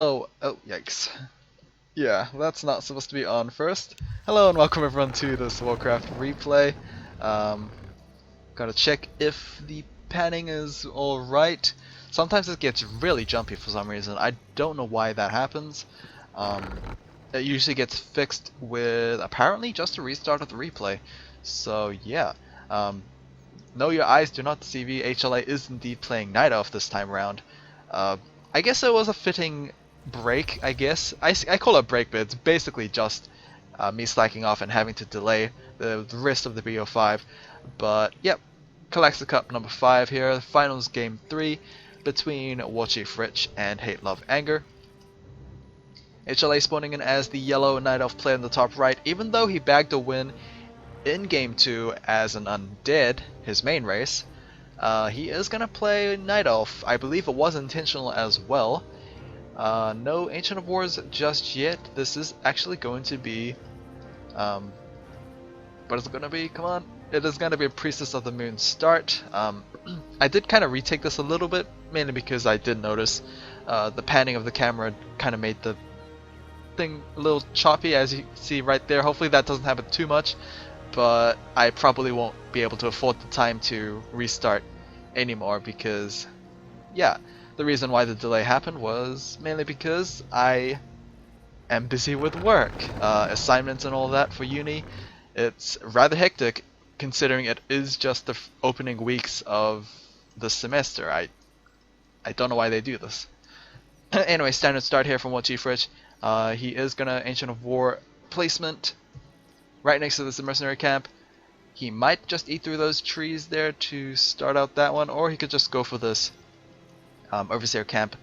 Oh, yikes. Yeah, that's not supposed to be on first. Hello and welcome everyone to this Warcraft replay. Um, Gotta check if the panning is alright. Sometimes it gets really jumpy for some reason. I don't know why that happens. It usually gets fixed with apparently just a restart of the replay. So yeah, know your eyes do not deceive you. HLA is indeed playing Night Elf this time around. I guess it was a fitting break, I guess. I call it a break, but it's basically just me slacking off and having to delay the rest of the BO5. But yep, Kalaxa Cup number 5 here, finals game 3 between WarchiefRich and Hate Love Anger. HLA spawning in as the yellow Night Elf player in the top right, even though he bagged a win in game 2 as an undead, his main race. He is going to play Night Elf. I believe it was intentional as well. No Ancient of Wars just yet. This is actually going to be... what is it going to be? Come on. It is going to be a Priestess of the Moon start. I did kind of retake this a little bit, mainly because I did notice the panning of the camera kind of made the thing a little choppy, as you see right there. Hopefully that doesn't happen too much, but I probably won't be able to afford the time to restart anymore because, yeah, the reason why the delay happened was mainly because I am busy with work, assignments and all that for uni. It's rather hectic considering it is just the opening weeks of the semester. I don't know why they do this. Anyway, standard start here from WarchiefRich. He is gonna Ancient of War placement right next to this mercenary camp. He might just eat through those trees there to start out that one, or he could just go for this Overseer camp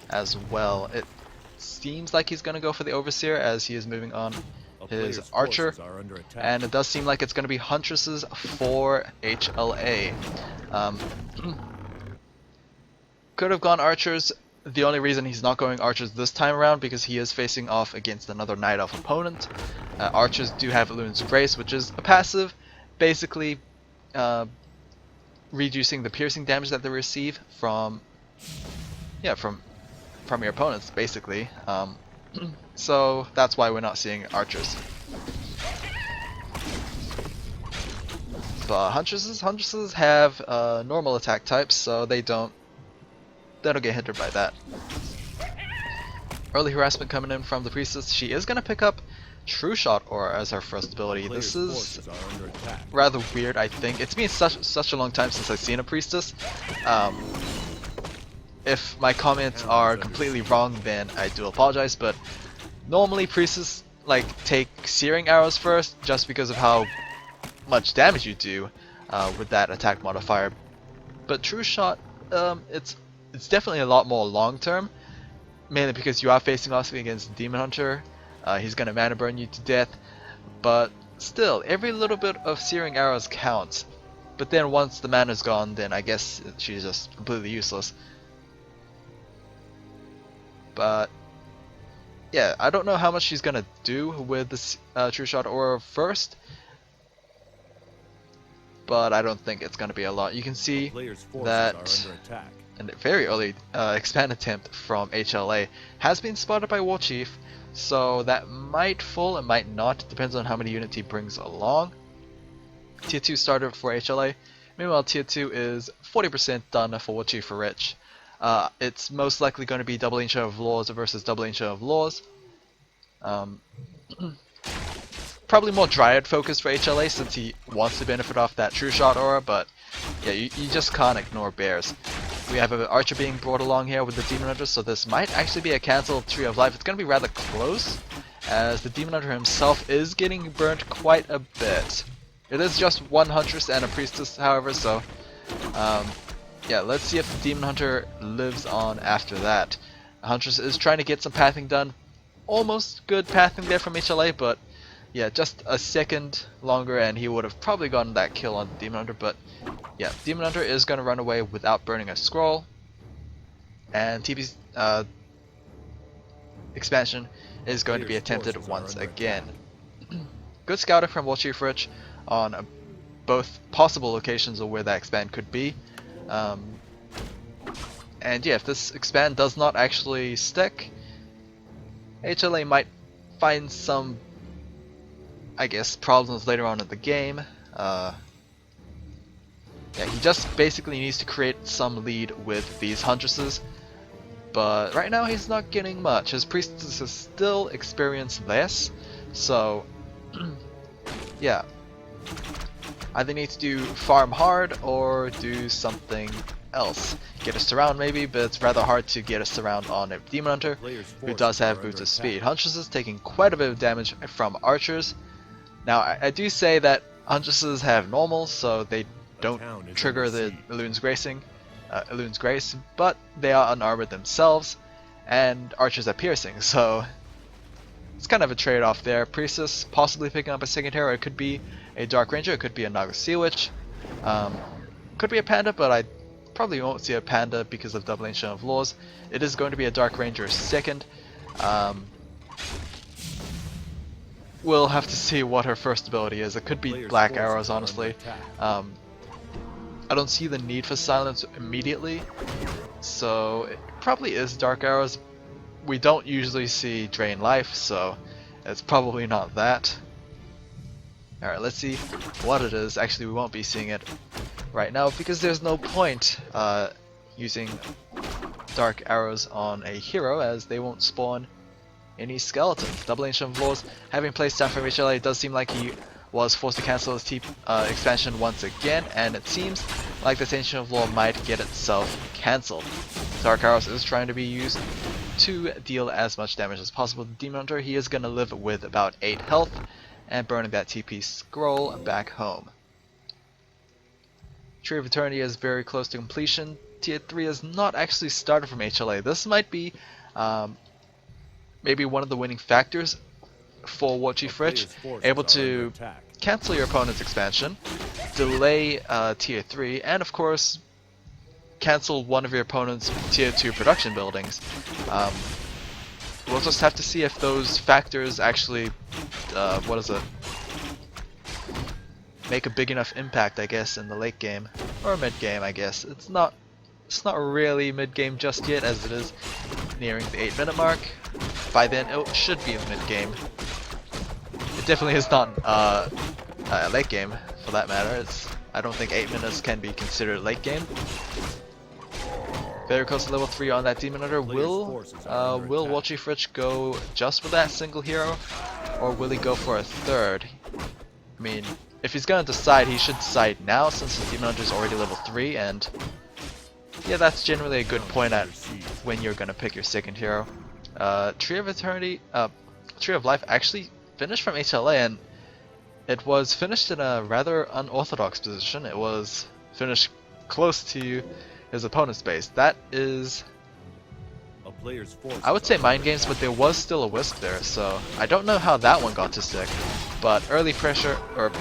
as well. It seems like he's going to go for the Overseer as he is moving on his Archer, and it does seem like it's going to be Huntresses for HLA. Could have gone Archers. The only reason he's not going Archers this time around because he is facing off against another Night Elf opponent. Archers do have Luna's Grace, which is a passive, basically reducing the piercing damage that they receive from your opponents, basically. So that's why we're not seeing Archers. But Huntresses have normal attack types, so they don't get hindered by that. Early harassment coming in from the Priestess. She is gonna pick up True Shot Aura as her first ability. This is rather weird, I think. It's been such a long time since I've seen a Priestess. If my comments are completely wrong, then I do apologize, but normally Priestess take Searing Arrows first just because of how much damage you do with that attack modifier. But True Shot, it's definitely a lot more long term, mainly because you are facing off against Demon Hunter. He's gonna mana burn you to death, but still, every little bit of Searing Arrows counts. But then once the mana's gone, then I guess she's just completely useless. But yeah, I don't know how much she's gonna do with this True Shot Aura first, but I don't think it's gonna be a lot. You can see that a very early expand attempt from HLA has been spotted by Warchief, so that might full, it might not, depends on how many units he brings along. Tier 2 starter for HLA, meanwhile Tier 2 is 40% done for WarchiefRich. It's most likely going to be double Ancient of Laws versus double Ancient of Laws. Probably more Dryad focused for HLA since he wants to benefit off that True Shot Aura, but yeah, you just can't ignore bears. We have an Archer being brought along here with the Demon Hunter, so this might actually be a cancelled Tree of Life. It's going to be rather close, as the Demon Hunter himself is getting burnt quite a bit. It is just one Huntress and a Priestess, however, so yeah, let's see if the Demon Hunter lives on after that. Huntress is trying to get some pathing done. Almost good pathing there from HLA, but yeah, just a second longer and he would have probably gotten that kill on Demon Hunter. But yeah, Demon Hunter is going to run away without burning a scroll. And TP's expansion is going to be attempted once again. Good scouting from WarchiefRich on both possible locations of where that expand could be. And yeah, if this expand does not actually stick, HLA might find some, I guess, problems later on in the game. Yeah, he just basically needs to create some lead with these Huntresses, but right now he's not getting much. His Priestesses still experience less, so yeah. Either need to farm hard or do something else. Get a surround maybe, but it's rather hard to get a surround on a Demon Hunter who does have boots of speed. Huntresses taking quite a bit of damage from archers. Now I do say that Huntresses have normal, so they don't trigger the Elun's Grace, but they are unarmored themselves, and archers are piercing, so it's kind of a trade-off there. Priestess possibly picking up a second hero. It could be a Dark Ranger, it could be a Naga Sea Witch, could be a Panda, but I probably won't see a Panda because of Double Ancient of Laws. It is going to be a Dark Ranger second. We'll have to see what her first ability is. It could be Black Arrows, honestly. I don't see the need for silence immediately, so it probably is Dark Arrows. We don't usually see Drain Life, so it's probably not that. Alright, let's see what it is. Actually, we won't be seeing it right now because there's no point using Dark Arrows on a hero, as they won't spawn any skeletons. Double Ancient of Laws, having placed down from HLA, it does seem like he was forced to cancel his expansion once again, and it seems like this Ancient of Law might get itself cancelled. Dark Arrows is trying to be used to deal as much damage as possible to Demon Hunter. He is going to live with about 8 health, and burning that TP scroll back home. Tree of Eternity is very close to completion. Tier 3 has not actually started from HLA. This might be maybe one of the winning factors for WarchiefRich, able to cancel your opponent's expansion, delay Tier 3, and of course cancel one of your opponent's Tier 2 production buildings. We'll just have to see if those factors actually, make a big enough impact, I guess, in the late game, or mid game, I guess. It's not really mid game just yet, as it is nearing the 8-minute mark. By then, it should be mid game. It definitely is not late game, for that matter. I don't think 8 minutes can be considered late game. Very close to level 3 on that Demon Hunter. Will WarchiefRich go just with that single hero, or will he go for a third? I mean, if he's gonna decide, he should decide now, since the Demon Hunter is already level 3, and yeah, that's generally a good point at when you're gonna pick your second hero. Tree of Eternity, Tree of Life actually finished from HLA, and it was finished in a rather unorthodox position. It was finished close to his opponent's base. That is, I would say, mind games, but there was still a Wisp there, so I don't know how that one got to stick. But early pressure, or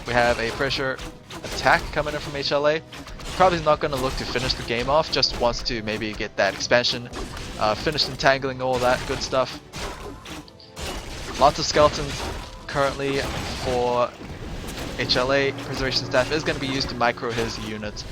we have a pressure attack coming in from HLA. Probably not going to look to finish the game off, just wants to maybe get that expansion, finish entangling, all that good stuff. Lots of skeletons currently for HLA. Preservation Staff is going to be used to micro his units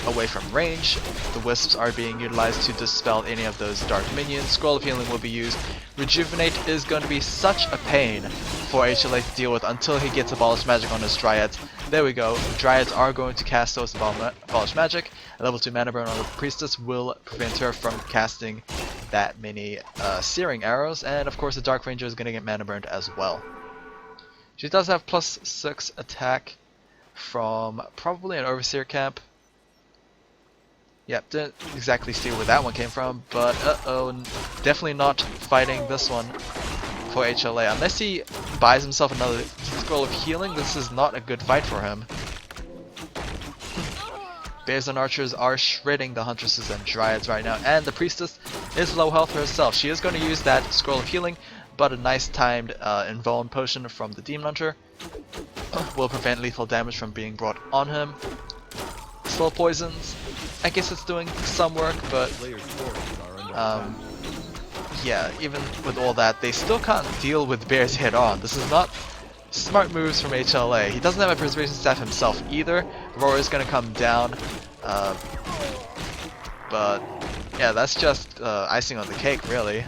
away from range. The Wisps are being utilized to dispel any of those dark minions. Scroll of Healing will be used. Rejuvenate is going to be such a pain for HLA to deal with until he gets Abolish Magic on his Dryads. There we go. Dryads are going to cast those Abolish Magic. A level 2 mana burn on the Priestess will prevent her from casting that many Searing Arrows, and of course the Dark Ranger is going to get mana burned as well. She does have +6 attack from probably an Overseer camp. Yep, didn't exactly see where that one came from, but definitely not fighting this one for HLA. Unless he buys himself another Scroll of Healing, this is not a good fight for him. Bears and Archers are shredding the Huntresses and Dryads right now, and the Priestess is low health herself. She is going to use that Scroll of Healing, but a nice timed Invuln Potion from the Demon Hunter will prevent lethal damage from being brought on him. Slow Poisons, I guess it's doing some work, but yeah, even with all that, they still can't deal with Bears head on. This is not smart moves from HLA. He doesn't have a Preservation Staff himself either. Roar is going to come down, but yeah, that's just icing on the cake, really.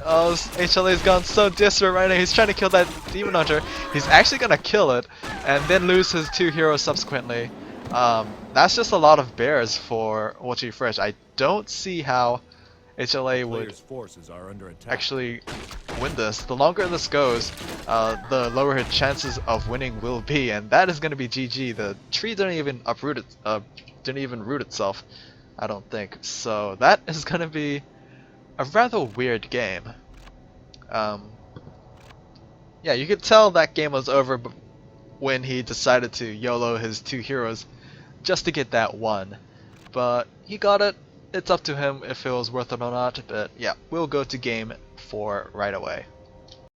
Oh, HLA's gone so disparate right now. He's trying to kill that Demon Hunter. He's actually gonna kill it, and then lose his 2 heroes subsequently. That's just a lot of bears for WarchiefRich. I don't see how HLA would forces are under attack. actually win this. The longer this goes, the lower his chances of winning will be, and that is going to be GG. The tree didn't even uproot it, didn't even root itself, I don't think. So that is going to be a rather weird game. Yeah, you could tell that game was over when he decided to YOLO his 2 heroes just to get that one. But he got it. It's up to him if it was worth it or not. But yeah, we'll go to game 4 right away.